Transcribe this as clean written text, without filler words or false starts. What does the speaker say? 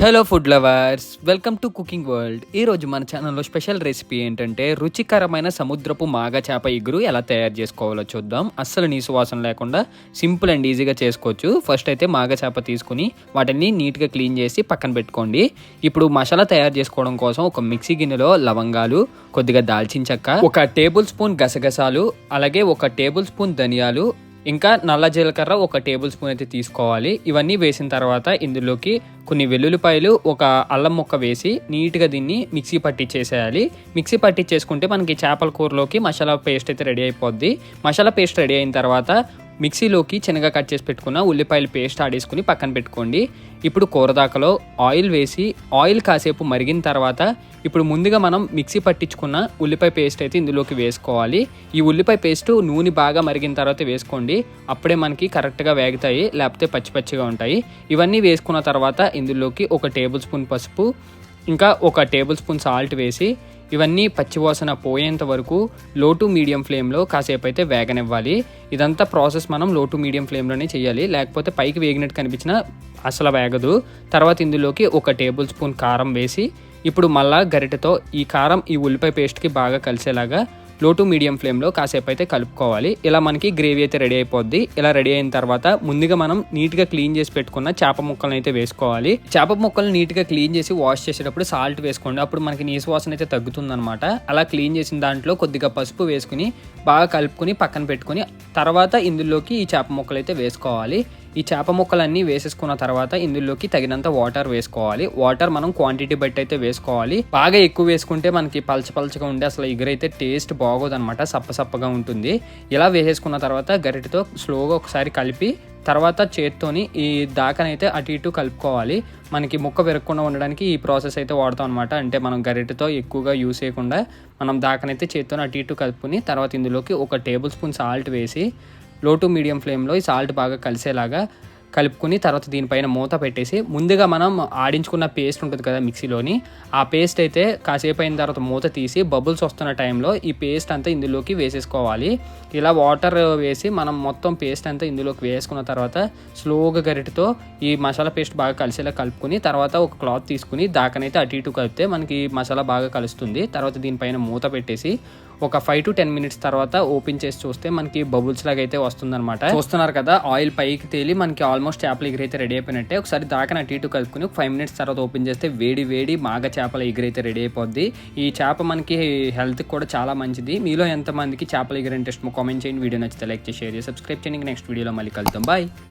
Hello food lovers, welcome to cooking world. ఈరోజు మన ఛానల్లో స్పెషల్ రెసిపీ ఏంటంటే రుచికరమైన సముద్రపు మాగ చేప ఇగురు ఎలా తయారు చేసుకోవాలో చూద్దాం. అస్సలు నీసు వాసన లేకుండా సింపుల్ అండ్ ఈజీగా చేసుకోవచ్చు. ఫస్ట్ అయితే మాగ చేప తీసుకుని వాటిని నీట్గా క్లీన్ చేసి పక్కన పెట్టుకోండి. ఇప్పుడు మసాలా తయారు చేసుకోవడం కోసం ఒక మిక్సీ గిన్నెలో లవంగాలు, కొద్దిగా దాల్చిన చెక్క, ఒక టేబుల్ స్పూన్ గసగసాలు, అలాగే ఒక టేబుల్ స్పూన్ ధనియాలు, ఇంకా నల్ల జీలకర్ర ఒక టేబుల్ స్పూన్ అయితే తీసుకోవాలి. ఇవన్నీ వేసిన తర్వాత ఇందులోకి కొన్ని వెల్లుల్లిపాయలు, ఒక అల్లం ముక్క వేసి నీట్గా దీన్ని మిక్సీ పట్టించేసేయాలి. మిక్సీ పట్టించేసుకుంటే మనకి చేపల కూరలోకి మసాలా పేస్ట్ అయితే రెడీ అయిపోద్ది. మసాలా పేస్ట్ రెడీ అయిన తర్వాత మిక్సీలోకి చిన్నగా కట్ చేసి పెట్టుకున్న ఉల్లిపాయల పేస్ట్ ఆడేసుకుని పక్కన పెట్టుకోండి. ఇప్పుడు కూరదాకలో ఆయిల్ వేసి ఆయిల్ కాసేపు మరిగిన తర్వాత ఇప్పుడు ముందుగా మనం మిక్సీ పట్టించుకున్న ఉల్లిపాయ పేస్ట్ అయితే ఇందులోకి వేసుకోవాలి. ఈ ఉల్లిపాయ పేస్ట్ నూనె బాగా మరిగిన తర్వాత వేసుకోండి. అప్పుడే మనకి కరెక్ట్గా వేగుతాయి, లేకపోతే పచ్చి పచ్చిగా ఉంటాయి. ఇవన్నీ వేసుకున్న తర్వాత ఇందులోకి ఒక టేబుల్ స్పూన్ పసుపు, ఇంకా ఒక టేబుల్ స్పూన్ సాల్ట్ వేసి ఇవన్నీ పచ్చివాసన పోయేంత వరకు లో టు మీడియం ఫ్లేమ్లో కాసేపు అయితే వేగనివ్వాలి. ఇదంతా ప్రాసెస్ మనం లో టు మీడియం ఫ్లేమ్లోనే చేయాలి, లేకపోతే పైకి వేగినట్టు కనిపించినా అసలు వేగదు. తర్వాత ఇందులోకి ఒక టేబుల్ స్పూన్ కారం వేసి ఇప్పుడు మళ్ళా గరిటెతో ఈ కారం ఈ ఉల్లిపాయ పేస్ట్కి బాగా కలిసేలాగా లో టు మీడియం ఫ్లేమ్లో కాసేపు అయితే కలుపుకోవాలి. ఇలా మనకి గ్రేవీ అయితే రెడీ అయిపోద్ది. ఇలా రెడీ అయిన తర్వాత ముందుగా మనం నీట్గా క్లీన్ చేసి పెట్టుకున్న చేప ముక్కలను అయితే వేసుకోవాలి. చేప ముక్కలు నీట్గా క్లీన్ చేసి వాష్ చేసేటప్పుడు సాల్ట్ వేసుకోండి, అప్పుడు మనకి నీసు వాసన అయితే తగ్గుతుందన్నమాట. అలా క్లీన్ చేసిన దాంట్లో కొద్దిగా పసుపు వేసుకుని బాగా కలుపుకొని పక్కన పెట్టుకుని తర్వాత ఇందులోకి ఈ చేప ముక్కలు అయితే వేసుకోవాలి. ఈ చేప ముక్కలన్నీ వేసేసుకున్న తర్వాత ఇందులోకి తగినంత వాటర్ వేసుకోవాలి. వాటర్ మనం క్వాంటిటీ బట్టి అయితే వేసుకోవాలి. బాగా ఎక్కువ వేసుకుంటే మనకి పలచగా ఉండే అసలు ఎగురైతే టేస్ట్ బాగోదన్నమాట, సప్పగా ఉంటుంది. ఇలా వేసేసుకున్న తర్వాత గరిటెతో స్లోగా ఒకసారి కలిపి తర్వాత చేత్తోని ఈ దాకనైతే అటు ఇటు కలుపుకోవాలి. మనకి ముక్క విరగకుండా ఉండడానికి ఈ ప్రాసెస్ అయితే వాడతాం అనమాట. అంటే మనం గరిటెతో ఎక్కువగా యూస్ చేయకుండా మనం దాకనైతే చేత్తోని అటు ఇటు కలుపుకొని తర్వాత ఇందులోకి ఒక టేబుల్ స్పూన్ సాల్ట్ వేసి లో టు మీడియం ఫ్లేమ్లో ఈ సాల్ట్ బాగా కలిసేలాగా కలుపుకొని తర్వాత దీనిపైన మూత పెట్టేసి ముందుగా మనం ఆడించుకున్న పేస్ట్ ఉంటుంది కదా మిక్సీలోని, ఆ పేస్ట్ అయితే కాసేపు అయిన తర్వాత మూత తీసి బబుల్స్ వస్తున్న టైంలో ఈ పేస్ట్ అంతా ఇందులోకి వేసేసుకోవాలి. ఇలా వాటర్ వేసి మనం మొత్తం పేస్ట్ అంతా ఇందులోకి వేసుకున్న తర్వాత స్లోగా గరిటెతో ఈ మసాలా పేస్ట్ బాగా కలిసేలా కలుపుకొని తర్వాత ఒక క్లాత్ తీసుకుని దాకనైతే అటు ఇటు కలిపితే మనకి మసాలా బాగా కలుస్తుంది. తర్వాత దీనిపైన మూత పెట్టేసి ఒక 5 to 10 minutes తర్వాత ఓపెన్ చేసి చూస్తే మనకి బబుల్స్ లాగా అయితే వస్తుందన్నమాట. చూస్తున్నారు కదా, ఆయిల్ పైకి తేలి మనకి ఆల్మోస్ట్ చేపల ఎగురైతే రెడీ అయిపోయినట్టే. ఒకసారి దాకా అటు ఇటు కలుపుకుని 5 minutes తర్వాత ఓపెన్ చేస్తే వేడి మాగ చేపల ఎగురైతే రెడీ అయిపోద్ది. ఈ చేప మనకి హెల్త్ కూడా చాలా మంచిది. మీలో ఎంతమందికి చేపల ఎగురు ఇంట్రెస్ట్ కామెంట్ చేయండి. వీడియో నచ్చితే లైక్ చేసి షేర్ చేసి సబ్స్క్రైబ్ చేయండి. నెక్స్ట్ వీడియోలో మళ్ళీ కలుద్దాం. బాయ్.